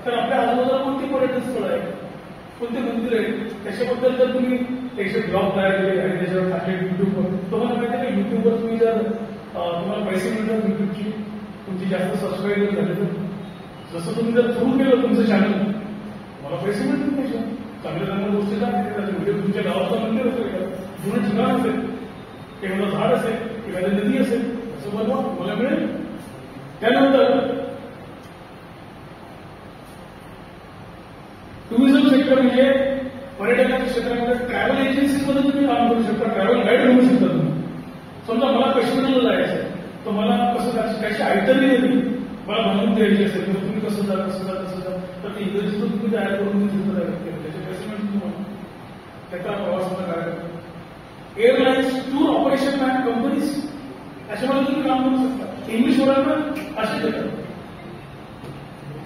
तर आपल्या आजूबाजूला कोणती पर्यटन स्थळ आहे, कोणते मंदिर आहे, त्याच्याबद्दल जर तुम्ही त्याचे ब्लॉग तयार केले आणि त्याच्यावर टाकले युट्यूबवर, तुम्हाला माहिती आहे का युट्यूबवर तुम्ही जर तुम्हाला पैसे मिळतात युट्यूबची, तुमची जास्त सबस्क्राईबर झाले तर, जसं तुम्ही जर सुरू केलं तुमचं चॅनल मला पैसे मिळतील त्याच्या चांगल्या चांगल्या गोष्टी व्हिडिओ तुमच्या गावाचं मंदिर असेल का, जुनं ठिकाण असेल, एखादं झाड असेल, एखादी नदी असेल, असं बनवा मला मिळेल. त्यानंतर टुरिझम सेक्टर म्हणजे पर्यटनाच्या क्षेत्रामध्ये ट्रॅव्हल एजन्सीमध्ये तुम्ही काम करू शकता, ट्रॅव्हल गाईड होऊ शकता तुम्ही. समजा मला काश्मीरला जायचं आहे तर मला कसं जायचं, त्याची आयटरी येते मला बनवून द्यायची असेल तर तुम्ही कसं जा कसं जा कसं जा, तर ते इंग्रजीतून तुम्ही तयार करून त्याचे पैसे मिळतील तुम्हाला, त्याचा प्रवासाचा कार्यक्रम. Airlines, tour operation and companies त्याच्यामध्ये तुम्ही काम करू शकता. इंग्लिश वरांना असे देतात,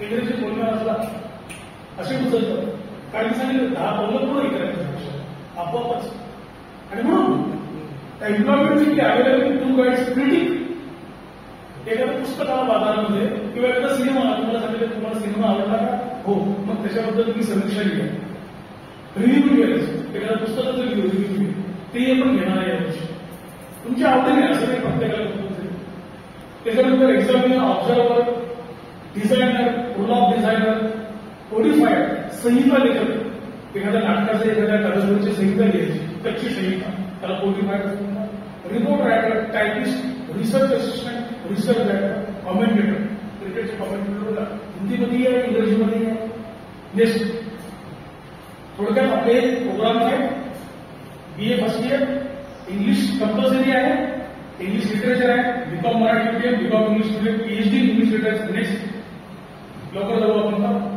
इंग्रजी बोलणार असला असे उचलतात, कारण सांगितलं 10 पावलं पुढे करायचं आपोआपच. आणि म्हणून त्या एम्प्लॉयमेंटची अवेलेबल टूर गाईड्स प्रिटिंग. एखाद्या पुस्तकाला बाजारामध्ये किंवा एखादा सिनेमा तुम्हाला सांगितलं तुम्हाला सिनेमा आवडला का, हो, मग त्याच्याबद्दल तुम्ही समीक्षा लिहा, रिव्ह्यू घ्यायचं, एखाद्या पुस्तकाचं रिव्ह्यू ते आपण घेणार आहे यावर्षी तुमच्या आवडीने, असं काही प्रत्येकाला होतं. त्याच्यानंतर examiner, observer, designer, role of designer, codifier, संहिता लेखक, एखाद्या नाटकाचं एखाद्या कादंबरीची संहिता लिहायची, कच्ची संहिता, त्याला कोडिफायर म्हणतात. Report writer, typist, research assistant, research writer, commentator, क्रिकेटचे कॉमेंटेटर हिंदीमध्ये आहे, इंग्रजीमध्ये आहे. नेक्स्ट थोडक्यात आपले प्रोग्राम आहे, BA first year, English compulsory आहे, इंग्लिश लिटरेचर आहे, B Com Marathi medium, B Com English medium, PhD English literature. Next लवकर जाऊ आपण.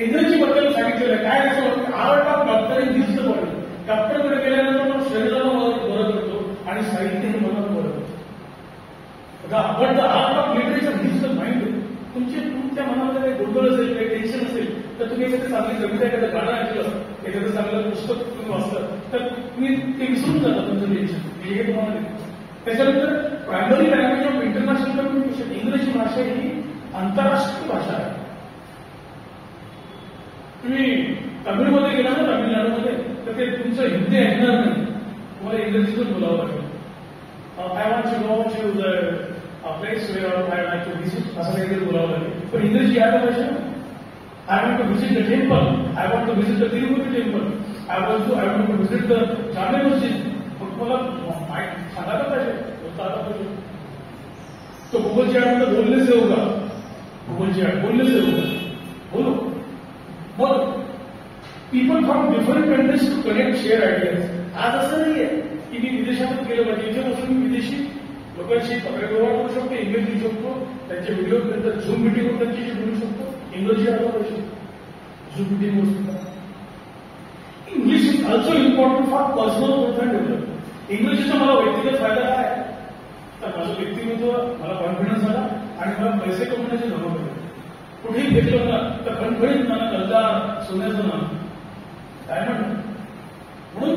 इंग्रजी बद्दल सांगितलेलं आहे काय, असं art of doctoring this the body. डॉक्टरकडे गेल्यानंतर मग शरीराला बरं करतो आणि साहित्यही मनाला बरं करतो. But the art of literature this the mind. तुमच्या मनामध्ये काही गोंधळ असेल, काही टेन्शन असेल तर तुम्ही एखादी चांगली कविता, एखादं गाणं ऐकलं, एखादं चांगलं पुस्तक तुम्ही वाचलं तर तुम्ही ते विसरून जाता तुमचं टेन्शन, हे तुम्हाला. त्याच्यानंतर primary language of international communication. इंग्रजी भाषा ही आंतरराष्ट्रीय भाषा आहे. तुम्ही तमिळमध्ये गेला ना, तामिळनाडूमध्ये, तर ते तुमचं हिंदी ऐकणार नाही, तुम्हाला इंग्रजीतून बोलावं लागेल. I want to go to place where I like to visit, असं काहीतरी बोलावं लागेल. पण इंग्रजी यायला पाहिजे ना. I want to visit the temple, I want to visit the Tirupati temple, I want to visit the Jama Masjid. मग मला सांगायला पाहिजे, बोलता आला पाहिजे. तो गूगलची ऍड बोलने से होगा, गूगलची ऍड बोलने से होगा, बोलो. मग people from different countries to connect, share ideas. आज असं नाहीये की मी विदेशातच गेलं पाहिजे, इथे बसून मी विदेशी लोकांशी पत्रव्यवहार करू शकतो, इंग्लिश लिहू शकतो, त्यांचे व्हिडिओ नंतर झूम मिटिंग त्यांच्याशी बोलू शकतो. इंग्रजी आलं पाहिजे झूम मिटिंग सुद्धा. English is also important for personal growth and development. इंग्रजीचा मला व्यक्तिगत फायदा काय आहे, तर माझं व्यक्तिमत्व, मला कॉन्फिडन्स आला आणि मला पैसे कमवण्याचे जमवलं. कुठेही भेटलं ना तर खणखणीत मला कलता सोन्याचं नाव काय म्हणतात. म्हणून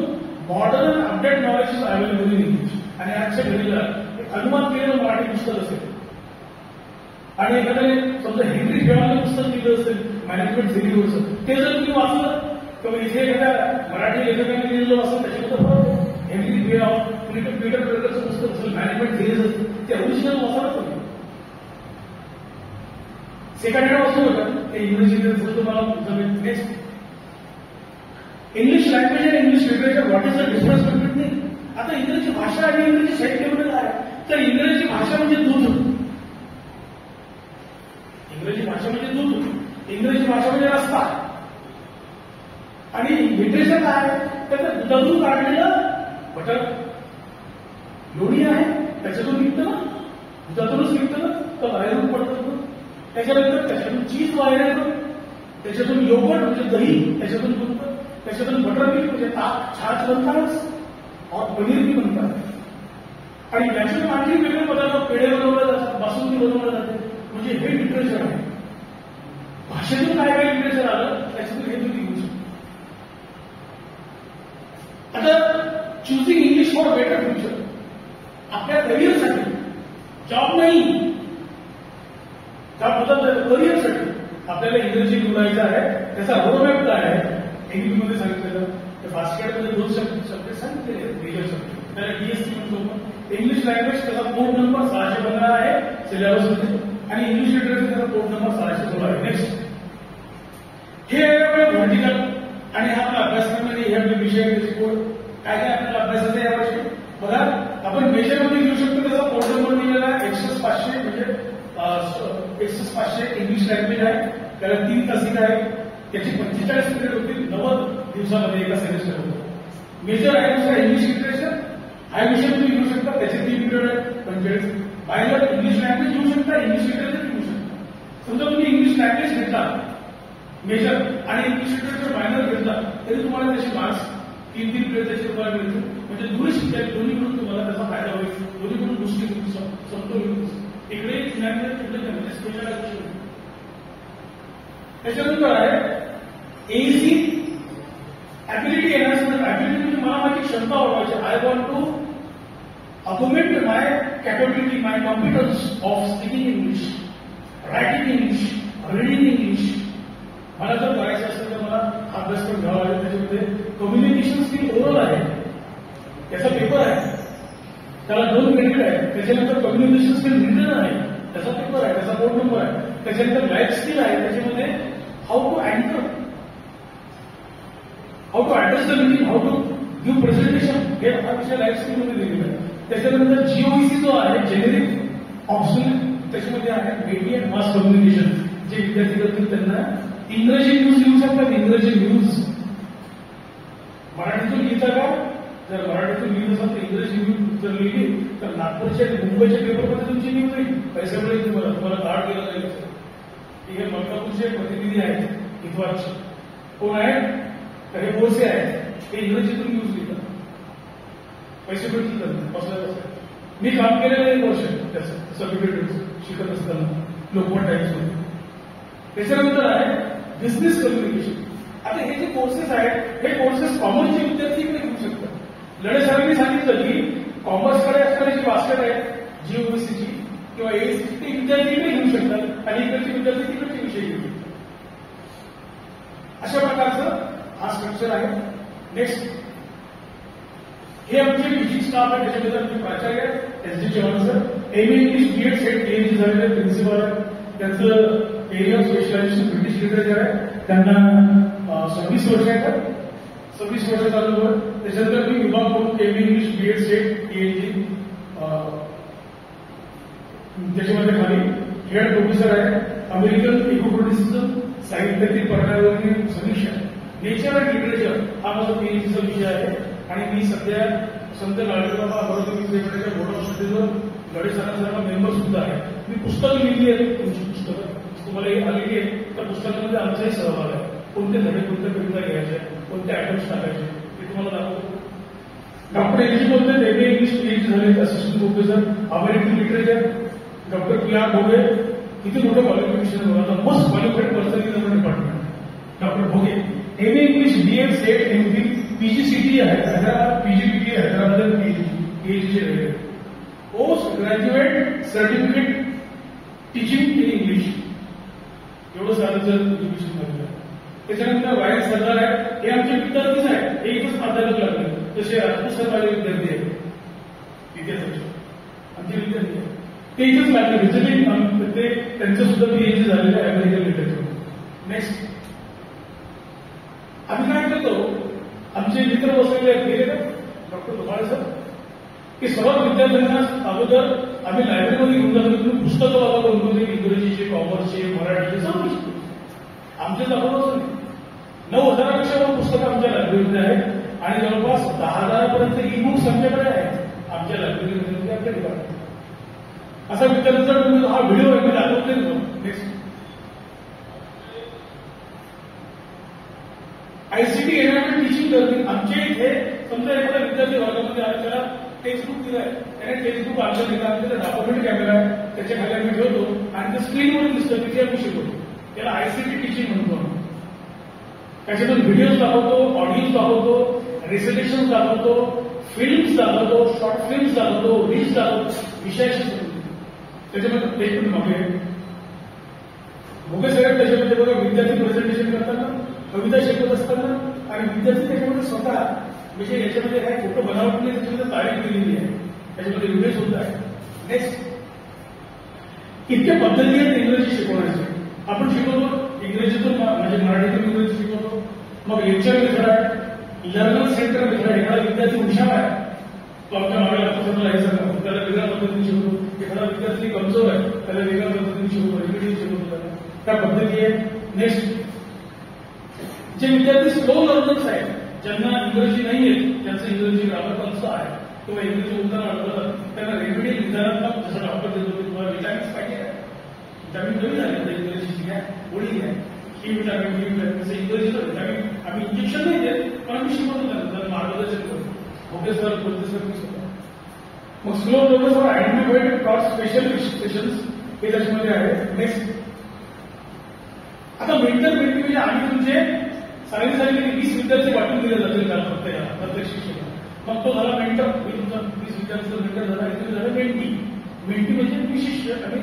modern update knowledge is available in English. आणि आजच्या घडीला अनुवाद केलेलं मराठी पुस्तक असेल आणि एखाद्याने समजा हेनरी फेवारचं पुस्तक लिहिलं असेल मॅनेजमेंट थिअरीवरचं, ते जर तुम्ही वाचलं तर इथे एखाद्या मराठी लेखकाने लिहिलेलं असेल त्याच्याबद्दल फरक. हेनरी फेवार, पीटर ड्रकरचं पुस्तक असेल मॅनेजमेंट थिअरीज असेल, ते ओरिजिनल वाचायला पाहिजे. सेकंड हँड वाचू नका, ते इंग्रजी तुम्हाला. नेक्स्ट इंग्लिश लँग्वेज आणि English literature, what is the difference between. आता इंग्रजी भाषा आणि इंग्रजी साहित्यामध्ये काय, तर इंग्रजी भाषा म्हणजे दूध, इंग्रजी भाषा म्हणजे दूध, इंग्रजी भाषा म्हणजे रस्ता. आणि लिटरेचर काय, तर दुधातून काढलेलं बटर, लोणी आहे त्याच्यातून निघतं ना, दुधातूनच निघतं ना, तर बाहेरून पडतं. त्याच्यानंतर त्याच्यातून चीज बाहेर येतं, त्याच्यातून योगर्ट म्हणजे दही त्याच्यातून बनतं, त्याच्यातून बटर मिल्क म्हणजे ताक, छाछ बनतात और पनीर भी बनतात. आणि त्याच्यातून आणखी वेगळे पदार्थ, पेढे बनवले जातात, बासुंदी बनवले जाते. म्हणजे हे लिटरेचर आहे. भाषेतून काय काय लिटरेचर आलं त्याच्यातून हे तुम्ही घेऊ शकता. आता choosing English for better future, आपल्या करिअरसाठी, जॉब नाही, जॉब बदल करिअरसाठी आपल्या आपल्याला इंग्रजी निवडायचं आहे, त्याचा रोडमॅप काय आहे एनईपी सांगितलेलं. तर फास्टकॅटमध्ये 2 सब्जेक्ट सांगितलेले मेजर सब्जेक्ट, त्याला डीएससी म्हणतो. इंग्लिश लँग्वेज त्याचा कोड नंबर 615 आहे सिलेबसमध्ये, आणि इंग्लिश लिटरेचर त्याचा कोड नंबर 616 आहे. नेक्स्ट हे आहे व्हर्टिकल, आणि हा आपला अभ्यासक्रमामध्ये हे आपले विषय त्याचे कोड काय काय आपल्याला अभ्यासाचं आहे यावर्षी. बघा आपण मेजरमध्ये घेऊ शकतो, त्याचा कोड नंबर दिलेला आहे एक्सेस 500, म्हणजे एक्सेस 500 इंग्लिश लँग्वेज आहे. त्याला 3 तासिक आहे, त्याची 45 पिरियड होतील, 90 दिवसामध्ये एका सेमेस्टर होतो. मेजर आहे दुसरा इंग्लिश लिटरेचर, हा विषय तुम्ही घेऊ शकता, त्याचे 3 पिरियड आहे 45. बायलर इंग्लिश लँग्वेज घेऊ शकता, इंग्लिश लिटरेचर घेऊ शकता. समजा तुम्ही इंग्लिश लँग्वेज घेतला मेजर आणि इंग्लिश लिटरेचर मायनर घेतला तरी तुम्हाला त्याचे मार्क्स 3 पिरियड त्याचे तुम्हाला मिळतील. म्हणजे दोन्ही मिळून तुम्हाला त्याचा फायदा होईल, दोन्ही मिळून गोष्टी समतोल होईल. इकडे म्हणजे स्पेशल त्याच्यानंतर आहे एसी ऍबिलिटी एनहान्समेंट. ऍबिलिटी म्हणजे मला माझी क्षमता वाढवायची. I want to accommodate my capability, my competence of speaking English, writing English, reading English. मला जर करायचं असेल तर मला अभ्यासक्रम घ्यावा लागेल. त्याच्यामध्ये कम्युनिकेशन स्किल ओव्हरऑल आहे, त्याचा पेपर आहे, त्याला 2 क्रेडिट आहे. त्याच्यानंतर कम्युनिकेशन स्किल रिटन आहे, त्याचा पेपर आहे, त्याचा बोर्ड नंबर आहे. त्याच्यानंतर लाईफ स्किल आहे, त्याच्यामध्ये हाऊ टू अँकर, how to address the meeting, how to give presentation, हे हा विषय लाईफ स्किल मध्ये दिलेला आहे. त्याच्यानंतर जीओईसी जो आहे जेनेरिक ऑप्शनल, त्याच्यामध्ये आहे मीडिया अँड मास कम्युनिकेशन. जे विद्यार्थी करतील त्यांना इंग्रजी न्यूज लिहू शकतात, इंग्रजी न्यूज. मराठीतून लिहिता का? जर मराठीतून लिहित असाल तर इंग्रजी न्यूज जर लिहिली तर नागपूरच्या मुंबईच्या पेपरमध्ये तुमची न्यूज येईल, पैसे मिळेल तुम्हाला कार्ड केलं जाईल. हे मलकापूरचे प्रतिनिधी आहेत इथवारचे, कोण आहेत तर हे बोरसे आहेत, ते इंग्रजीतून न्यूज लिहितात, पैसे मिळतील बसल्या. मी काम केलेलं 1 वर्ष त्याचं सर्टिफिकेट शिकत असताना लोकमत टाइम्स मध्ये. त्याच्यानंतर आहे बिझनेस कम्युनिकेशन. आता हे जे कोर्सेस आहेत हे कोर्सेस कॉमर्सचे विद्यार्थी इकडे घेऊ शकतात. लढे सरांनी सांगितलं की कॉमर्सकडे असणारी जी वास्टर आहे जीओसीची किंवा एसीची, ते विद्यार्थी इकडे घेऊ शकतात आणि इकडचे विद्यार्थी तिकडचे विषय घेऊ शकतात. अशा प्रकारचं हा स्ट्रक्चर आहे. नेक्स्ट हे आमचे टीचिंग स्टाफ आहे, त्याच्यामध्ये आमचे प्राचार्य S D Chavan sir, M English B.Ed SET PhD झालेले प्रिन्सिपल आहे. त्यांचं area of specialisation British literature आहे, त्यांना 26 वर्ष आहेत, 26 वर्ष चालू आहे. त्याच्यानंतर मी विभाग म्हणून M English B.Ed SET PhD, त्याच्यामध्ये खाली हेड प्रोफेसर आहे. अमेरिकन इकोक्रिटिसिझम, साहित्यातील पर्यावरणीय समीक्षा, नेचर अँड लिटरेचर हा माझा पीएचडीचा विषय आहे. आणि मी सध्या संत लाडोबा अमरावती विद्यापीठाच्या बोर्ड ऑफ स्टडीजवर गडे सरांसारखा मेंबर सुद्धा आहे. मी पुस्तकं लिहिली आहेत, तुमची पुस्तकं तुम्हाला आलेली आहे. त्या पुस्तकामध्ये आमचाही सहभाग आहे. कोणते धडे, कोणत्या कविता घ्यायच्या, कोणते आयटम्स टाकायचे ते तुम्हाला दाखवतो. डॉक्टर एजी बोलतात, एम ए इंग्लिश पीएचडी झाले, assistant professor American literature. Doctor P R Bhoge, किती मोठं क्वालिफिकेशन होतं, most qualified person in our department. Doctor Bhoge M A English B.Ed SET MPhil PGCT आहे हैदराबाद, पीजीपीटी हैदराबाद, पीएचडी आहे. Post graduate certificate teaching in English, एवढं साधं education झालेलं. त्याच्यानंतर wire सरदार आहे, हे आमचे विद्यार्थीच आहेत, हे इथंच प्राध्यापक लागले. तसे राजपूत सर माझे विद्यार्थी आहेत, इतिहासाचे आमचे विद्यार्थी आहेत, ते इथंच लागले. विजिटिंग ते त्यांचं सुद्धा पीएचडी झालेलं आहे अमेरिकन लिटरेचर. नेक्स्ट आम्ही काय करतो, आमचे मित्र बसलेले आहेत गेले डॉक्टर धुमाळे सर, की सर्व विद्यार्थ्यांना अगोदर आम्ही लायब्ररीमध्ये घेऊन जातो, पुस्तकं बाबा कोणकोणते इंग्रजीचे, कॉमर्सचे, मराठीचे सर्व शिकतो. आमचे दाखवतच नाही. 9,000पेक्षा पुस्तकं आमच्या लायब्ररीमध्ये आहेत आणि जवळपास 10,000पर्यंत ई बुक्स आमच्याकडे आहेत आमच्या लायब्ररीमध्ये, आपल्या डिपार्टमेंट. असा विद्यार्थ्यांचा हा व्हिडिओ आम्ही दाखवते. नेक्स्ट आयसीटी एनवायरमेंट टीचिंग करते. आमच्या इथे समजा एखादा विद्यार्थी वर्गामध्ये आला, त्याला टेक्स्टबुक दिलं आहे, त्याने टेक्स्टबुक आमच्या दिला, डॉक्युमेंट कॅमेरा आहे, त्याच्या खाली आम्ही ठेवतो आणि ते स्क्रीनवर दिसतं, तिथे आम्ही शिकवतो. त्याला आयसीटी टीचिंग म्हणतो. त्याच्यातून व्हिडिओज दाखवतो, ऑडिओज दाखवतो, रेसिटेशन दाखवतो, फिल्म्स दाखवतो, शॉर्ट फिल्म्स दाखवतो, रील्स दाखवतो, विषयाशी संबंधित. त्याच्यामध्ये प्लेसमेंट मागे भोगे साहेब त्याच्यामध्ये बघा विद्यार्थी प्रेझेंटेशन करताना, कविता शिकवत असताना आणि विद्यार्थी त्याच्यामध्ये स्वतः म्हणजे याच्यामध्ये काही फोटो बनावट नाही, त्याच्यामध्ये तारीख दिलेली आहे, त्याच्यामध्ये इमेज होत आहे. नेक्स्ट, इतक्या पद्धती आहेत इंग्रजी शिकवण्याचे. आपण शिकवतो इंग्रजीतून म्हणजे मराठीतून इंग्रजी शिकवतो, मग lecture method, learner centre method. एखादा विद्यार्थी हुशार आहे तो आमच्या मागे लक्षात राहायचं, त्याला वेगळ्या पद्धतीने शिकवतो. एखादा विद्यार्थी कमजोर आहे त्याला वेगळ्या पद्धतीने शिकवतो, रेग्युलर शिकवतो त्याला, त्या पद्धती आहे. नेक्स्ट, जे विद्यार्थी स्लो लर्नर्स आहेत, ज्यांना इंग्रजी नाही येत, ज्यांचं इंग्रजी ग्रामर कच्च आहे किंवा इंग्रजी बोलताना अडवलं, त्यांना रेग्युलर विधानात्मक जसं डॉक्टर देतो तुम्हाला विटामिन्स पाहिजे, विटामिन कमी झाले तर इंग्रजीची घ्या, गोळी घ्या, ही विटामिन तसं इंग्रजीचं विटामिन आम्ही इंजेक्शन नाही देत, पण आम्ही शिकवतो त्यांना मार्गदर्शन करतो. ओके सर, बोलते सर मी स्वतः. मग slow learners are identified cross special sessions हे त्याच्यामध्ये आहे. नेक्स्ट, आता मेंटर मेंटी म्हणजे आम्ही तुमचे सांगितले 20 विद्यार्थी वाटून दिले जातील का प्रत्येक शिक्षक, मग तो झाला मेंटर. तुमचा 20 विद्यार्थीचा मेंटर झाला आणि तुम्ही झाला मेंटी. मेंटी म्हणजे विशिष्ट आणि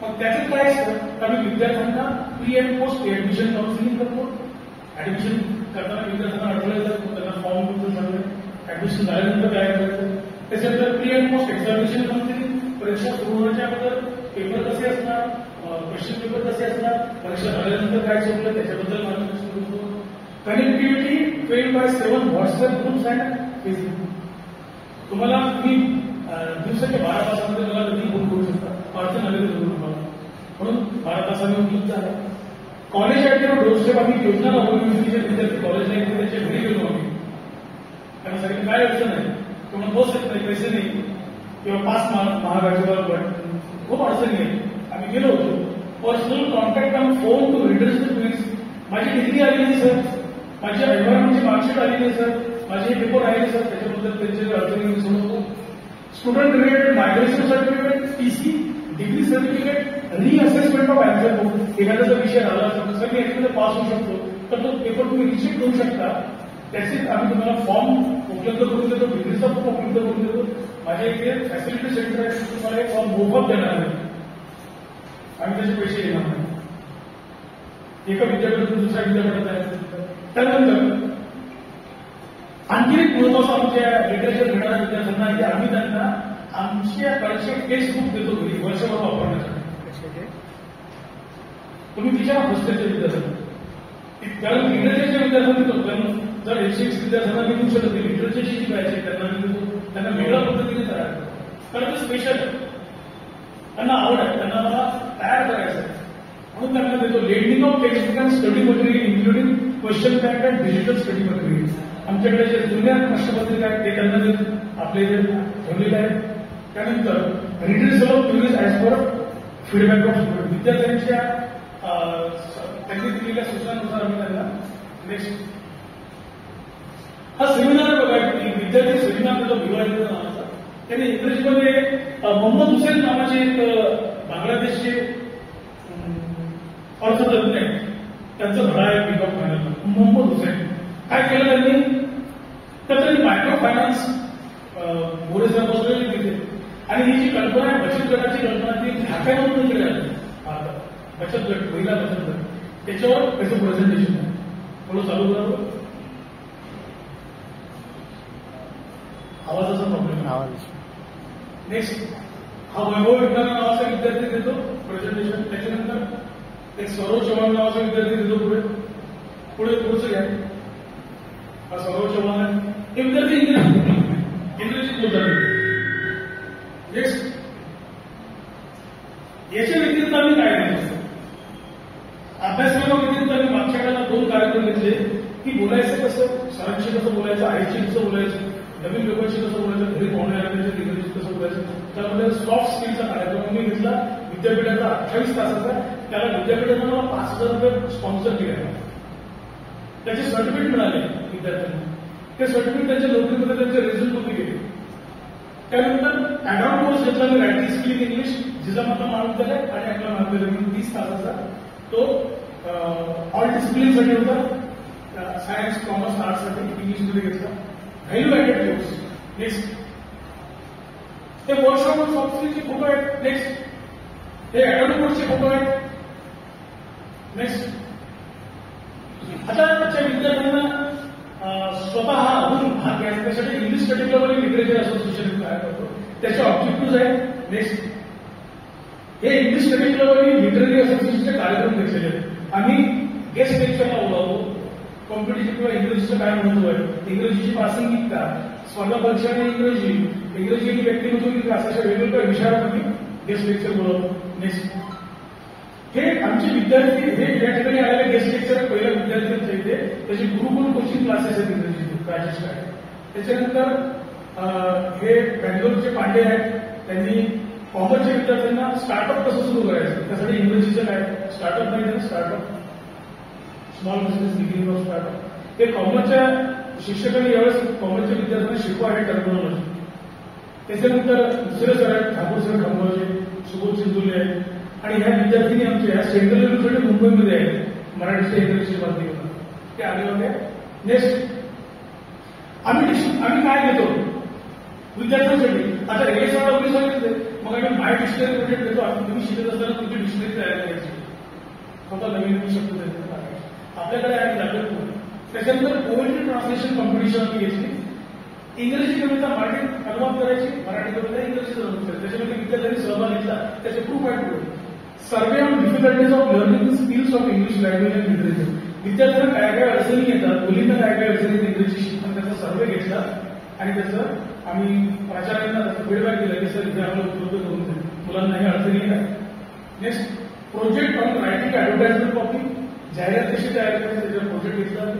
मग त्याच्यात काय असतं, आम्ही विद्यार्थ्यांना pre and post admission counselling करतो. ऍडमिशन करताना विद्यार्थ्यांना अडवलं जातं, त्यांना फॉर्म कुठून झालं, ऍडमिशन झाल्यानंतर काय करायचं, त्याच्यानंतर pre and post examination counselling, परीक्षा सुरू होण्याच्या अगोदर पेपर कसे असणार, क्वेश्चन पेपर कसे असणार, परीक्षा झाल्यानंतर काय शिकलं त्याच्याबद्दल मार्गदर्शन करतो. Connectivity 12/7 WhatsApp groups and Facebook. तुम्हाला तुम्ही दिवसाच्या 12 तासामध्ये मला कधी फोन करू शकता, अडचण आले तर तुम्हाला, म्हणून 12 तासाने उपयुक्त आहे. कॉलेज ऍक्टिव्ह डोरस्टेप आम्ही योजना राबवली, विद्यार्थी कॉलेजला येते त्याच्या घरी गेलो आम्ही, त्यांना सांगितलं काय अडचण आहे, तुम्हाला बस येत नाही, पैसे नाही किंवा पास महागाचे खूप अडचणी आहे. आम्ही गेलो होतो, personal contact on phone to readers. माझी डिग्री आली नाही सर, माझ्या एन्व्हायरमेंटची मार्कशीट आली नाही सर, माझे पेपर आले सर, त्याच्याबद्दल त्यांचे अडचणी सोडवतो. Student related migration certificate, TC, degree certificate, reassessment of answer book. एखाद्याचा विषय झाला असेल सर मी याच्यामध्ये पास होऊ शकतो, तर तो पेपर तुम्ही रिजेक्ट करू शकता. त्याचे आम्ही तुम्हाला फॉर्म उपलब्ध करून देतो, डिग्रीचा फॉर्म उपलब्ध करून देतो. माझ्या इथे फॅसिलिटी सेंटर आहे, तुम्हाला एक फॉर्म मोफत देणार आहे, आम्ही त्याचे पैसे घेणार नाही. एका विद्यापीठातून दुसऱ्या विद्यापीठात आहे. त्यानंतर आणखी एक महत्वाचं आमच्या लिटरेचर घेणाऱ्या विद्यार्थ्यांना आहे की आम्ही त्यांना आमच्याकडचे टेक्स्टबुक देतो घरी वर्षभर वापरण्यासाठी. तुम्ही तिच्या हॉस्टेलच्या विद्यार्थ्यांना, कारण लिटरेचरच्या विद्यार्थ्यांना देतो, कारण जर 106 विद्यार्थ्यांना मी देऊ शकत नाही, लिटरेचरची जी बॅच आहे त्यांना मी देतो, त्यांना वेगळ्या पद्धतीने तयार करतो, कारण ते स्पेशल त्यांना आवड आहे, त्यांना मला तयार करायचं आहे म्हणून त्यांना देतो. Lending of textbook and study material including question bank and digital study material. आमच्याकडे जे जुन्या प्रश्नपत्रिका आहेत ते त्यांना आपले जे ठेवलेले आहेत. त्यानंतर redressal of queries as per feedback of student. विद्यार्थ्यांच्या त्यांनी दिलेल्या सूचनांनुसार आम्ही त्यांना. नेक्स्ट, हा सेमिनार बघा, विद्यार्थी सेमिनार देतो भिवाडीचा नावाचा. त्यांनी इंग्रजीमध्ये मोहम्मद हुसेन नावाचे एक बांगलादेशचे अर्थतज्ञ आहेत, त्यांचा धडा आहे बिकॉम फायनान्स. मोहम्मद हुसेन काय केलं त्यांनी, तर त्यांनी मायक्रो फायनान्स मोरेसा बसवलेली तिथे, आणि ही जी कल्पना आहे बचत गटाची कल्पना ती ढाक्यामधून केली आहे. बचत गट, महिला बचत गट, त्याच्यावर त्याचं प्रेझेंटेशन आहे. थोडं चालू करावं, आवाजाचा प्रॉब्लेम आहे. नेक्स्ट, हा वैभव विज्ञान नावाचा विद्यार्थी देतो प्रेझेंटेशन. त्याच्यानंतर एक सौरव चव्हाण नावाचा विद्यार्थी देतो पुढे पुढचं घ्या. हा सौरव चव्हाण आहे, हे विद्यार्थी इंग्रजीत बोलतात. नेक्स्ट, याच्या व्यतिरिक्त आम्ही काय केलं, अभ्यासक्रमा व्यतिरिक्त आम्ही मागच्या काळात 2 कार्यक्रम घेतले की बोलायचं कसं, सरांशी कसं बोलायचं, आईशी कसं बोलायचं, नवीन लोकांशी कसं बोलायचं, घरी पाहुणे आल्यानंतर इंग्रजीत कसं बोलायचं. त्यामध्ये सॉफ्ट स्किलचा कार्यक्रम मी घेतला विद्यापीठाचा 28 तासाचा. त्याला विद्यापीठानं मला 5,000 रुपये स्पॉन्सर केले. त्याचे सर्टिफिकेट मिळाले विद्यार्थ्यांना, ते सर्टिफिकेट त्यांच्या नोकरीमध्ये त्यांचे रिझल्टमध्ये गेले. त्यानंतर ऍडॉन कोर्स घेतला मी रायटिंग स्किल इंग्लिश जिजामाता महाविद्यालय आणि आपला महाविद्यालय 30 तासाचा. तो ऑल डिसिप्लिनसाठी होता, सायन्स कॉमर्स आर्ट्ससाठी इंग्लिशमध्ये घेतला. Value added course. नेक्स्ट, ते वर्कशॉप सॉफ्ट स्किलचे फोटो आहेत. नेक्स्ट, हे ऍडॉन कोर्सचे फोटो आहेत. नेक्स्ट, आता त्याच्या विद्यार्थ्यांना स्वतः अजून भाग घ्यायचा त्यासाठी इंग्लिश स्टडी क्लब आणि लिटरेचर असोसिएशन तयार करतो. त्याचे ऑब्जेक्टिव्ह आहे. नेक्स्ट, हे इंग्लिश स्टडी क्लब आणि लिटररी असोसिएशनचे कार्यक्रम घेतलेले आहेत. आम्ही गेस्ट लेक्चरला बोलावतो. कॉम्पिटिशन किंवा इंग्रजीचं काय महत्व आहे, इंग्रजीची प्रासंगिकता, स्पर्धा परीक्षा आणि इंग्रजी आणि व्यक्तिमत्व विकास अशा वेगवेगळ्या विषयावरती गेस्ट लेक्चर बोलावतो. नेक्स्ट, हे आमचे विद्यार्थी हे या ठिकाणी आलेले गेस्ट लेक्चर पहिल्या विद्यार्थ्यांच्या इथे त्याचे गुरुकुल कोचिंग क्लासेस आहेत इंग्रजीचे राजेश काय. त्याच्यानंतर हे बँगलोरचे पांडे आहेत, त्यांनी कॉमर्सच्या विद्यार्थ्यांना स्टार्टअप कसं सुरू करायचं त्यासाठी इंग्रजीचं काय स्टार्टअप नाही, startup small business beginning of startup हे कॉमर्सच्या शिक्षकांनी यावेळेस कॉमर्सच्या विद्यार्थ्यांना शिकवा आहे टर्मिनॉलॉजी. त्याच्यानंतर दुसरे सर आहेत ठाकूर सर खांबोजे, सुबोध चिंचोले आहेत आणि ह्या विद्यार्थ्यांनी आमच्या सेंट्रल युनिव्हर्सिटी मुंबईमध्ये आहेत मराठी ते इंग्रजी माध्यमातून ते आले होते. नेक्स्ट, आम्ही काय घेतो विद्यार्थ्यांसाठी, आता रेल्वेचा ऑफिस सांगितले मग आम्ही माय डिक्शनरी प्रोजेक्ट घेतो. तुम्ही शिकत असताना तुमची डिक्शनरी तयार करायची, स्वतः नवीन शब्द आपल्याकडे आहे लागत. त्याच्यानंतर पोएट्री ट्रान्सलेशन कॉम्पिटिशन आम्ही घेतली. इंग्रजी कविता मराठीत अनुवाद करायची, मराठी कविता इंग्रजीत अनुवाद करायची. त्याच्यामध्ये विद्यार्थ्यांनी सहभाग घेतला. त्याचे प्रूफ आहे सर्वे on difficulties of learning skills of English language and literature. विद्यार्थ्यांना काय काय अडचणी येतात, मुलींना काय काय अडचणी इंग्रजी शिकतात त्याचा सर्वे घेतला आणि त्याचं आम्ही प्राचार्यांना फीडबॅक दिला की सर इथे आम्हाला उपलब्ध करून देईल, मुलांना हे अडचणी येतात. Next, project on writing advertisement copy, जाहिरात कशी तयार करायची त्याचा प्रोजेक्ट घेतला.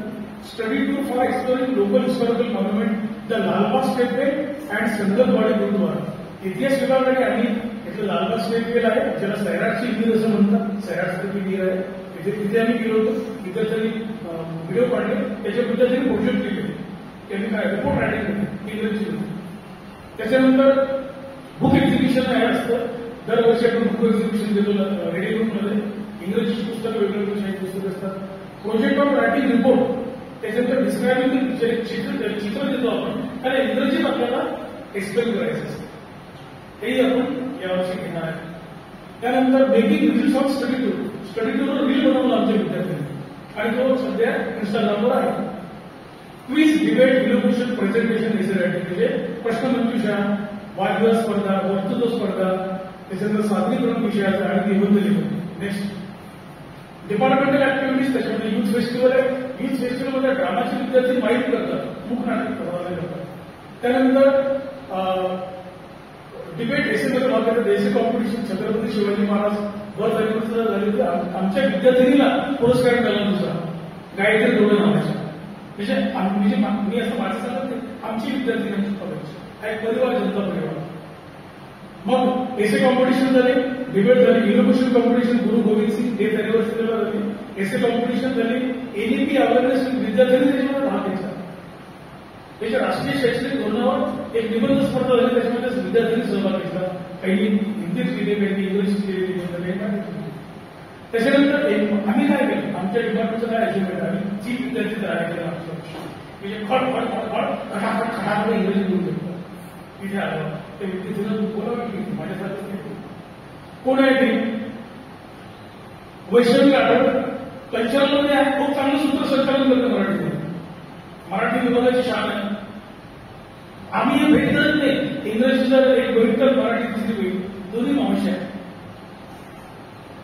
Study tour for exploring local historical monument the Lalbagh state way and Sangatwadi Gurudwara. इतिहास विभागाने आम्ही इथलं लालबाग स्टेट वेल आहे ज्याला सैराटची विहीर असं म्हणतात, सैराटची विहीर आहे तिथे आम्ही गेलो होतो. विद्यार्थ्यांनी व्हिडिओ काढले, त्याच्या विद्यार्थ्यांनी प्रोजेक्ट केले, त्यांनी काय रिपोर्ट रायटिंग केली इंग्रजी. त्याच्यानंतर बुक एक्झिबिशन आहे असतं, दरवर्षी आपण बुक एक्झिबिशन देतो रेडी रूममध्ये. इंग्रजीची पुस्तकं वेगवेगळी पुस्तकं असतात. प्रोजेक्ट ऑन रायटिंग रिपोर्ट, त्याच्यानंतर डिस्क्रायबिंग चित्र देतो आपण कारण इंग्रजीत आपल्याला एक्सप्लेन करायचं असतं, हेही आपण यावर्षी घेणार आहे. त्यानंतर making reels of study tour, study टूरवर रील बनवला आमच्या विद्यार्थ्यांनी आणि तो सध्या इंस्टाग्रामवर आहे. क्विज डिबेट इलोक्युशन प्रेझेंटेशन म्हणजे प्रश्नमंजुषा, वादविवाद स्पर्धा, वक्तृत्व स्पर्धा, त्याच्यानंतर सादरीकरण विषयाचा आणि निबंध लिहिणे. नेक्स्ट, डिपार्टमेंटल ऍक्टिव्हिटीज, त्याच्यामध्ये युथ फेस्टिवल आहे. युथ फेस्टिवलमध्ये ड्रामाचे विद्यार्थी माहिती करतात, मूक नाटक करतात. त्यानंतर डिबेट एसेमध्ये भाग घेतात. देशी competition Chhatrapati Shivaji Maharaj birth anniversary झाली होती. आमच्या विद्यार्थिनीला पुरस्कार मिळाला दुसरा गायत्री दोडे नावाच्या. म्हणजे मी असं माझं सांगत आमची विद्यार्थी आमची कॉलेज हा एक परिवार, जनता परिवार. मग एसे कॉम्पिटिशन झाले, डिबेट झाली, इनोव्हेशन कॉम्पिटिशन गुरु गोविंद सिंग डेथ अॅनिव्हर्सरीला झाली, एसे कॉम्पिटिशन झाली, एनईपी अवेअरनेस विद्यार्थ्यांनी त्याच्यामध्ये भाग घेतला. त्याच्या राष्ट्रीय शैक्षणिक धोरणावर एक निबंध स्पर्धा झाली, त्याच्यामध्ये विद्यार्थ्यांनी सहभाग घेतला. काही हिंदीत लिहिले, काही इंग्रजीत लिहिले, त्याच्यानंतर आम्ही काय केलं, आमच्या डिपार्टमेंटचं काय अचिव्हमेंट, आम्ही चीफ विद्यार्थी तयार केला. म्हणजे खटाखट इंग्रजी बोलू शकतो. तिथे आलं त्या विद्यार्थ्यांना बोलावं माझ्यासारखं कोण आहे ते वैष्णवी आठवड कल्चरमध्ये आहे, खूप चांगलं सूत्रसंचालन करतं मराठीमध्ये. मराठी विभागाची शान आहे. आम्ही हे भेटत नाही. इंग्रजीचा एक भेटतात, मराठी दुसरी भेट, दोन्ही मावशी आहे.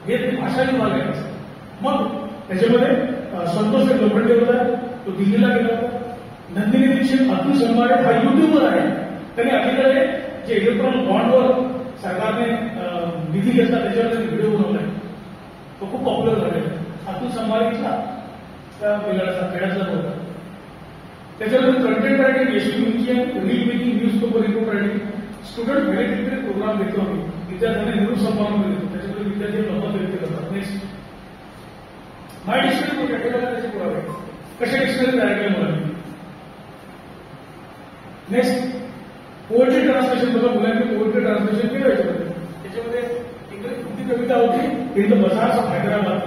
हे भाषा विभाग आहे. मग त्याच्यामध्ये संतोष लोखंडे होता, तो दिल्लीला गेला होता. नंदिनी दीक्षित, अब्दुल संभारे हा युट्यूबवर आहे. त्यांनी अलीकडे जे इलेक्ट्रॉनिक बॉन्डवर सरकारने निधी घेतला त्याच्यावर व्हिडिओ बनवलाय, तो खूप पॉप्युलर झालेला. अब्दुल संभारेचा त्या खेळाचा होता. त्याच्यानंतर कंटेंट रायटिंग, यशवी museum, reel making, news paper report writing, student validity programme घेतो आम्ही. विद्यार्थ्यांना निरूप संपादन देतो, त्याच्यामध्ये विद्यार्थी नंबर व्यक्त करतात. नेक्स्ट, माय डिक्शनरी प्रोजेक्ट त्याचे पुरावे कशा डिक्शनरी तयार केल्या मुलांनी. नेक्स्ट, पोएट्री ट्रान्सलेशन बघा, मुलांनी पोएट्री ट्रान्सलेशन केलं याच्यामध्ये. त्याच्यामध्ये हिंदी कविता होती इन द बजार्स ऑफ हैदराबाद.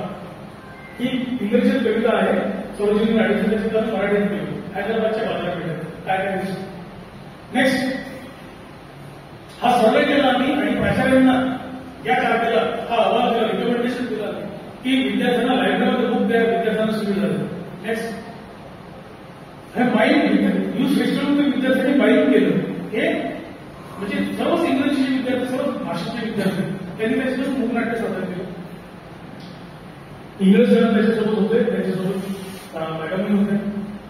ही इंग्रजीत कविता आहे, सरोजिनी नायडूची सुद्धा मराठीत केली, हैदराबादच्या बाजारपेठेत काय काय दिसत. नेक्स्ट, हा सर्वे केला आम्ही आणि प्राचार्यांना या तारखेला हा अहवाल दिला, रिकमेंडेशन दिला. की विद्यार्थ्यांना लायब्ररीमध्ये बुक द्या, विद्यार्थ्यांना सुविधा द्या. नेक्स्ट हे माईक यूज फेस्टिवल विद्यार्थ्यांनी माईक केलं. हे म्हणजे सर्वच इंग्रजीचे विद्यार्थी, सर्वच भाषेचे विद्यार्थी त्यांनी त्याच्यासोबत मूकनाट्य सादर केलं. इंग्रज जण त्याच्यासोबत होते, त्याच्यासोबत मॅडमही होते.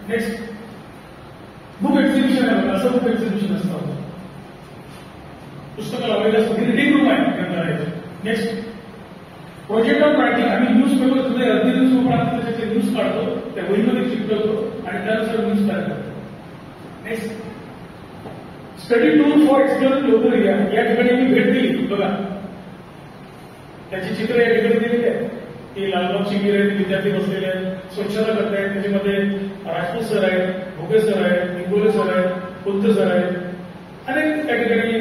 नेक्स्ट बुक एक्झिबिशन आहे. असं बुक एक्झिबिशन असतं, पुस्तकं लावलेलं असतं, रिडिंग रूम आहे. Next project of writing. आम्ही न्यूज पेपर सुद्धा अर्धी न्यूज त्याचे न्यूज काढतो, त्या वहीमध्ये चिकटवतो आणि त्यानुसार न्यूज तयार करतो. Next study tour for exploring local area. या ठिकाणी मी भेट दिली बघा, त्याची चित्र या ठिकाणी दिलेली आहे. की लालबागची मीर आहेत, विद्यार्थी बसलेले आहेत, स्वच्छता करत आहेत. त्याच्यामध्ये राजपूत सर आहेत, भोगे सर आहेत, इंगोले सर आहेत, बुद्ध सर आहेत, अनेक त्या ठिकाणी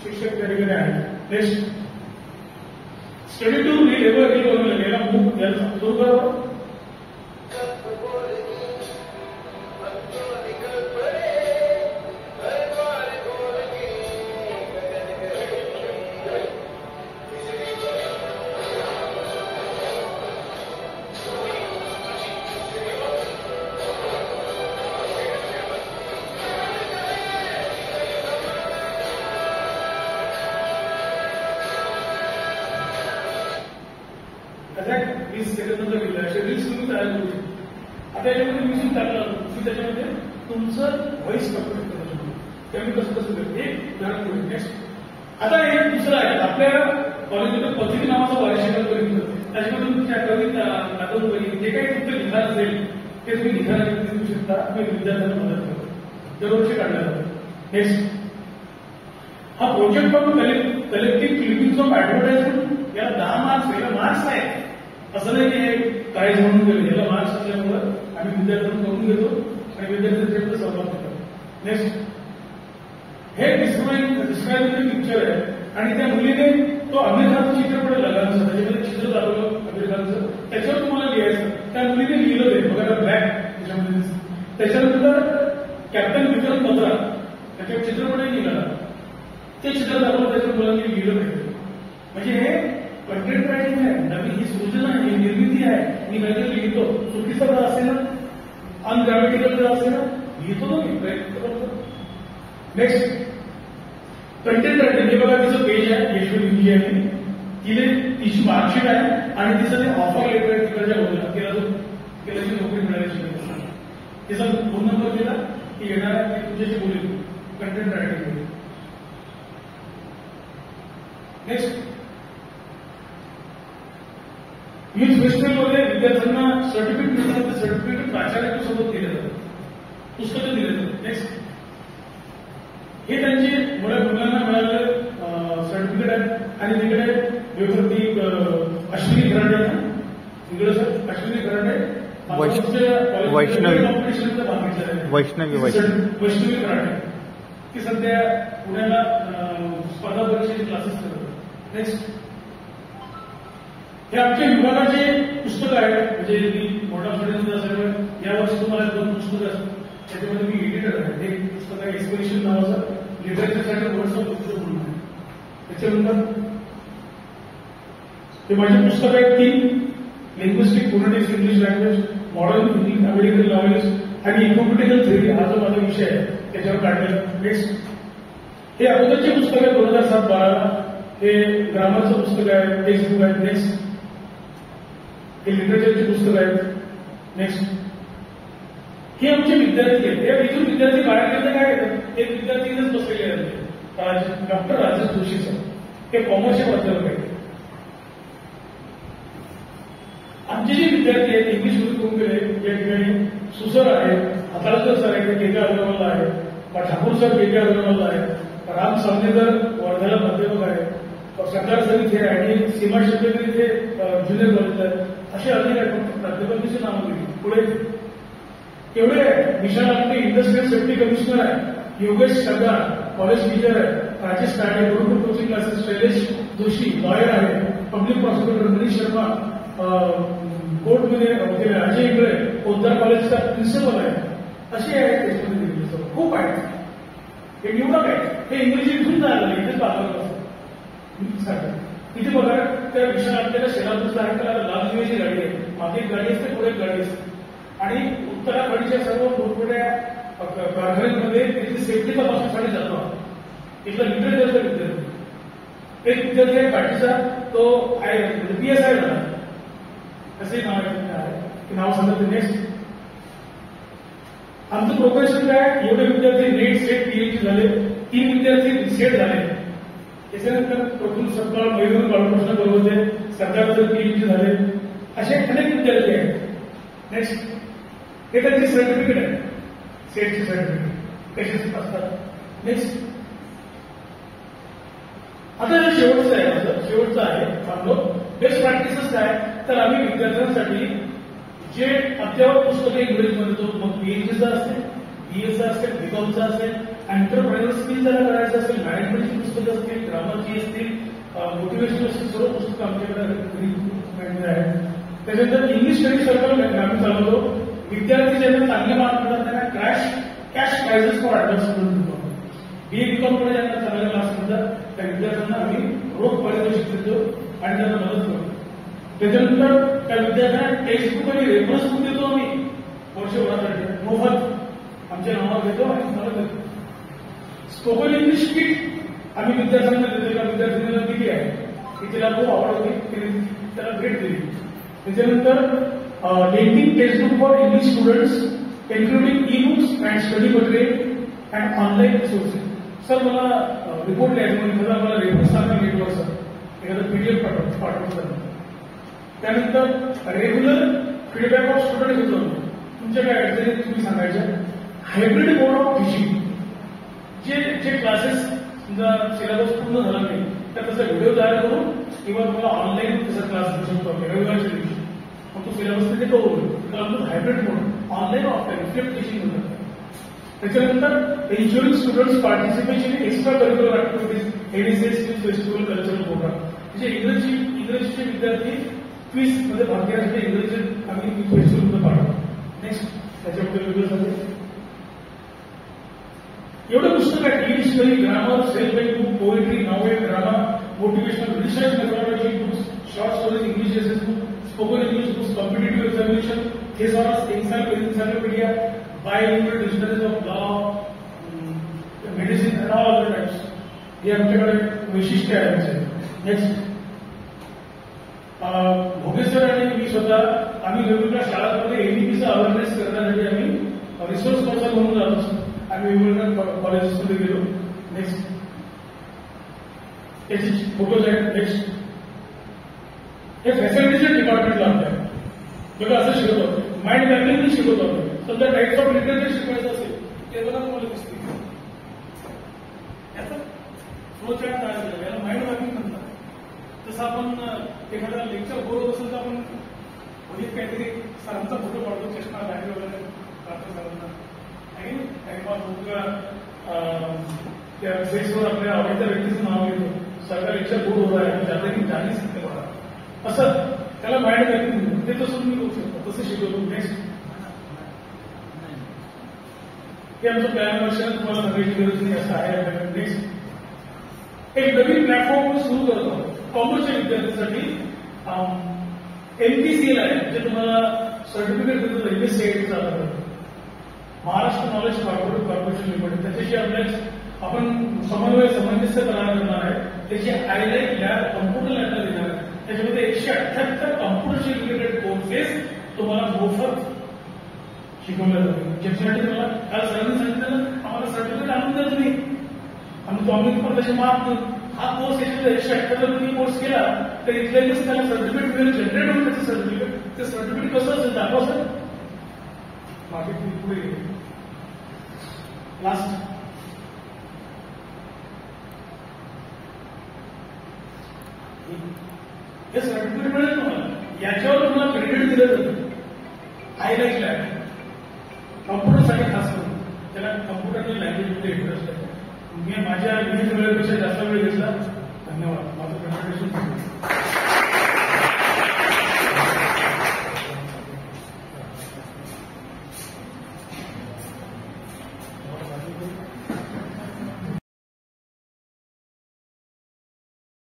शिक्षक त्या ठिकाणी आहेत. नेक्स्ट स्टडी टूर मी एव्हर हिल बनवलं गेला बुक सुरू करावं. आता याच्यामध्ये म्युझिक टाकलं की त्याच्यामध्ये तुमचं व्हॉइस कम्प्लीट करायचं, त्यामुळे कसं कसं करते एक उदाहरण. नेक्स्ट आता एक दुसरं आहे. आपल्या कॉलेजमध्ये पत्रिका नावाचा वार्षिक बघितलं, त्याच्यामध्ये तुमच्या कविता, कादंबरी जे काही तुमचं लिखाण असेल ते तुम्ही लिखाणात देऊ शकता. तुम्ही विद्यार्थ्यांना मदत करतो, दरवर्षी काढला जातो. नेक्स्ट हा project of collective clippings of advertisement. याला 10 मार्क्स, याला मार्क्स आहेत. असं नाही की हे प्राईज म्हणून गेलं, याला मार्क्स असल्यामुळं आम्ही विद्यार्थ्यांना करून घेतो आणि विद्यार्थ्यांच्या सहभाग घेतो. नेक्स्ट हे डिस्क्रायबिंग पिक्चर आहे आणि त्या मुलीने तो आमिर खानचं चित्रपट लगानचं, त्याच्यामध्ये चित्र दाखवलं आमिर खानचं, त्याच्यावर तुम्हाला लिहायचं. त्या मुलीने लिहिलं ते बघा ब्लॅक त्याच्यामध्ये. त्याच्यानंतर कॅप्टन विक्रम बत्रा त्याच्यावर चित्रपटही लिहिला, ते चित्र दाखवलं, त्याच्यावर मुलांनी लिहिलं पाहिजे. म्हणजे हे कंटेंट रायटिंग आहे, नवीन ही सृजना आहे, ही निर्मिती आहे. मी काहीतरी लिहितो, चुकीचा जर असेल ना, अनग्रॅमेटिकल जर असेल ना, लिहितो ना मी, प्रयत्न करतो. Next content writing. हे बघा तिचं पेज आहे, यशवंत इंजी आहे, तिची मार्कशीट आहे आणि तिचं ते ऑफर लेटर आहे तिकडच्या बोलला, तिला जी नोकरी मिळाल्याची तिचा फोन नंबर दिला की येणार आहे, तुझ्याशी बोलेल कंटेंट रायटिंग. नेक्स्ट यूथ फेस्टिवलमध्ये विद्यार्थ्यांना सर्टिफिकेट मिळतात, सर्टिफिकेट प्राचार्यासोबत दिले जातात, पुस्तकं दिले जातात. नेक्स्ट हे त्यांचे मुलांना मिळालेलं सर्टिफिकेट आहे. आणि तिकडे वेफरती अश्विनी घराटे, इकडे सर अश्विनी घराटे कॉम्पिटिशनचा भाग घेतला आहे. वैष्णवी घराटे ती सध्या पुण्याला स्पर्धा परीक्षेचे क्लासेस करतात. नेक्स्ट हे आमच्या विभागाचे पुस्तकं आहेत. म्हणजे मी मोठा स्टुडंट असल्यामुळे यावर्षी तुम्हाला 2 पुस्तकं असतात, त्याच्यामध्ये मी एडिटर आहे. एक पुस्तक आहे एक्सपिरेशन नावाचं, लिटरेचरसाठी वर्डचं पुस्तक म्हणून आहे. त्याच्यानंतर हे माझी पुस्तक आहेत 3, linguistic phonetics English language, modern American language आणि इकोनॉमिकल थेअरी हा जो माझा विषय आहे त्याच्यावर काढलेला. नेक्स्ट हे अगोदरचे पुस्तक आहे 2007-12. हे ग्रामरचं पुस्तक आहे, टेक्स्ट बुक आहे. नेक्स्ट हे लिटरेचरची पुस्तकं आहेत. नेक्स्ट हे आमचे विद्यार्थी आहेत. हे इथून विद्यार्थी बाहेर गेले काय येतात, एक विद्यार्थी इथेच बसलेले आहेत, डॉक्टर राजेश जोशी सर, हे कॉमर्सचे प्राध्यापक आहेत. आमचे जे विद्यार्थी आहेत इंग्लिश मध्ये करून गेले या ठिकाणी सुसर आहेत, हाताळकर सर आहेत, के के अग्रवाल आहेत, ठाकूर सर के के अग्रवाल आहेत, राम सावनेकर वर्ध्याला प्राध्यापक आहेत, सरदार सर इथे आणि सीमा शेट्टी इथे ज्युनियर कॉलेज आहेत. असे अनेक आहेत, प्राध्यापकांची नावं दिली. पुढे एवढे आहे. विशाल आपले इंडस्ट्रियल सेफ्टी कमिशनर आहे, योगेश सगार कॉलेज टीचर आहे, Rajesh Kale Gurukul coaching classes, Shailesh Joshi lawyer आहे, पब्लिक प्रॉसिक्युटर मनीष शर्मा कोर्टमध्ये अजय इंगळे पोद्दार कॉलेजचा प्रिन्सिपल आहे. असे आहेत त्याच्यामध्ये खूप आहेत. हे निवडक आहेत, हे इंग्रजी इथून जायला इथेच वापरत असतात. इथे बघा त्या विषय आपल्याला शेलापूरचा आहे त्याला लाल दिव्याची गाडी आहे, मागे एक गाडी असते, पुढे एक गाडी असते आणि उत्तराखंडच्या सर्व मोठमोठ्या कारखान्यांमध्ये तिथे सेफ्टी तपासणीसाठी जातो. इथला लिटरेचरचा विद्यार्थी एक विद्यार्थी आहे काठीचा, तो आहे म्हणजे PSI झाला, असंही नाव आहे की नाव सांगतो. नेक्स्ट आमचं प्रोफेशन काय, एवढे विद्यार्थी नेट सेट PhD झाले, 3 विद्यार्थी सेट झाले, त्याच्यानंतर प्रफुल्ल सत्पाळ, मयूर बाळकृष्ण बरोबर सरकारचे PhD झाले, असे अनेक विद्यार्थी आहेत. नेक्स्ट हे त्यांची सर्टिफिकेट आहे, सेटची सर्टिफिकेट कशी असतात. नेक्स्ट आता जे शेवटचं आहे, शेवटचं आहे आपलो बेस्ट प्रॅक्टिसेस काय, तर आम्ही विद्यार्थ्यांसाठी जे अद्यावत पुस्तकं इंग्रजीमध्ये तो मग PhDचं असेल, BSचं असेल, BComचं असेल, एंटरप्रेन्योर स्किल जरा करायचं असेल, मॅनेजमेंटची पुस्तकं असतील, ग्रामरची असतील, मोटिवेशनल असतील, सर्व पुस्तकं आमच्याकडे आहेत. त्याच्यानंतर इंग्लिश स्टडी सर्कल आम्ही चालवतो. विद्यार्थी ज्यांना चांगले मार्क मिळतात त्यांना कॅश प्राइजेस फॉर ऍडव्हान्स करून देतो. BCom कडे ज्यांना चांगले मार्क्स मिळतात त्या विद्यार्थ्यांना आम्ही रोख पारितोषिक देतो आणि त्यांना मदत करतो. त्याच्यानंतर त्या विद्यार्थ्यांना टेक्स्टबुक आणि रेफरन्स बुक देतो आम्ही वर्षभरासाठी मोफत आमच्या नावावर देतो आणि तुम्हाला देतो. स्पोकन इंग्लिश किट आम्ही विद्यार्थ्यांना देतो. त्या विद्यार्थ्यांना दिली आहे की तिला खूप आवड होती, त्याला भेट दिली. त्याच्यानंतर lending textbook for English students including e-books and study material and online resources. Sir मला रिपोर्ट लिहायचं म्हणजे मला रेफरन्स सांगा नेटवर सर, एखादं PDF पाठवतो. त्यानंतर रेग्युलर फीडबॅक ऑफ स्टुडंट घेतो. तुमच्या काय अडचणी तुम्ही सांगायच्या. हायब्रिड मोड ऑफ टीचिंग, जे क्लासेस समजा सिलेबस पूर्ण झाला नाही तर त्याचा व्हिडिओ तयार करून किंवा तुम्हाला ऑनलाईन त्याचा क्लास घेऊ शकतो. रविवारच्या दिवशी मग तो सिलेबस तिथे कव्हर होईल. Hybrid mode online offline flip teaching होतं. त्याच्यानंतर ensuring students participation in extra curricular activities, NSS festival, cultural programme. म्हणजे इंग्रजीचे विद्यार्थी क्विज मध्ये भाग घेण्यासाठी इंग्रजी आम्ही फेस्टिवलमध्ये पाठवतो. नेक्स्ट त्याच्यामध्ये वेगळं झालं एवढं पुस्तक आहे. Dictionary, grammar, self help book, poetry, novel, drama, motivational, research methodology books, short stories, English essays book, spoken English books, competitive examination, thesaurus, encyclopaedia, bilingual dictionaries of law, medicine and all other types. हे आमच्याकडे वैशिष्ट्य आहे आमचे. Next Bhogeshwar आणि मी स्वतः आम्ही वेगवेगळ्या शाळांमध्ये ADPचा अवेअरनेस करण्यासाठी आम्ही रिसोर्स पर्सन म्हणून जातो. आम्ही वेगवेगळ्या कॉलेजेसमध्ये गेलो. नेक्स्ट त्याची फोटोज आहेत. नेक्स्ट हे फॅसिलिटीच्या डिपार्टमेंटला आपल्या बघा असं शिकवतो. माइंड मॅपिंग शिकवतो. समजा टाइप्स ऑफ लिटरेचर शिकवायचं असेल तेव्हा तुम्हाला दिसते याचा फ्लोचार्ट तयार केला, याला माइंड मॅपिंग म्हणतात. तसं आपण एखादा लेक्चर बोलत असेल तर आपण म्हणजे काहीतरी सरांचा फोटो काढतो, चष्मा गाडी वगैरे काढतो सरांना आणि टाइमपास होतो किंवा त्या सेक्सवर आपल्या आवडत्या व्यक्तीचं नाव घेतो. सरकार लेक्चर बोर्ड होत आहे त्यातही जाणी सांगते बघा असं त्याला माइंड मॅपिंग ते तसं तुम्ही करू शकता. तसं शिकवतो. नेक्स्ट हे आमचं प्लॅन वर्षात तुम्हाला सांगायची गरज नाही असं आहे. नेक्स्ट एक नवीन प्लॅटफॉर्म सुरू करतो कॉमर्सच्या विद्यार्थ्यांसाठी. NPCL आहे जे तुम्हाला सर्टिफिकेट देतो. MSCIT चालू महाराष्ट्र नॉलेज कॉर्पोरेशन लिमिटेड. त्याच्याशी आपण समन्वय सामंजस्य करार करणार आहे. त्याची हायलाईट लॅब कम्प्युटर लॅबला देणार आहे. त्याच्यामध्ये 178 कम्प्युटरशी रिलेटेड कोर्सेस तुम्हाला मोफत शिकवल्या जातील. ज्याच्यासाठी तुम्हाला काल सरांनी सांगितलं आम्हाला सर्टिफिकेट आणून द्या तुम्ही आम्ही पण त्याचे मार्क हा कोर्स याच्यात 178 कोर्स केला तर इथल्या दिवस त्याला सर्टिफिकेट मिळेल. जनरेट होईल त्याचं सर्टिफिकेट. ते सर्टिफिकेट कसं असेल दाखवा सर. मागे पुढे लास्ट हे सर्टिफिकेट मिळेल तुम्हाला. याच्यावर तुम्हाला क्रेडिट दिलं जातं. हायलाईट लॅब कॉम्प्युटरसाठी खास करून त्याला कॉम्प्युटरच्या लँग्वेजमध्ये इंटरेस्ट आहे. मी माझ्या वेळेपेक्षा जास्त वेळ घेतला. धन्यवाद. माझं प्रेझेंटेशन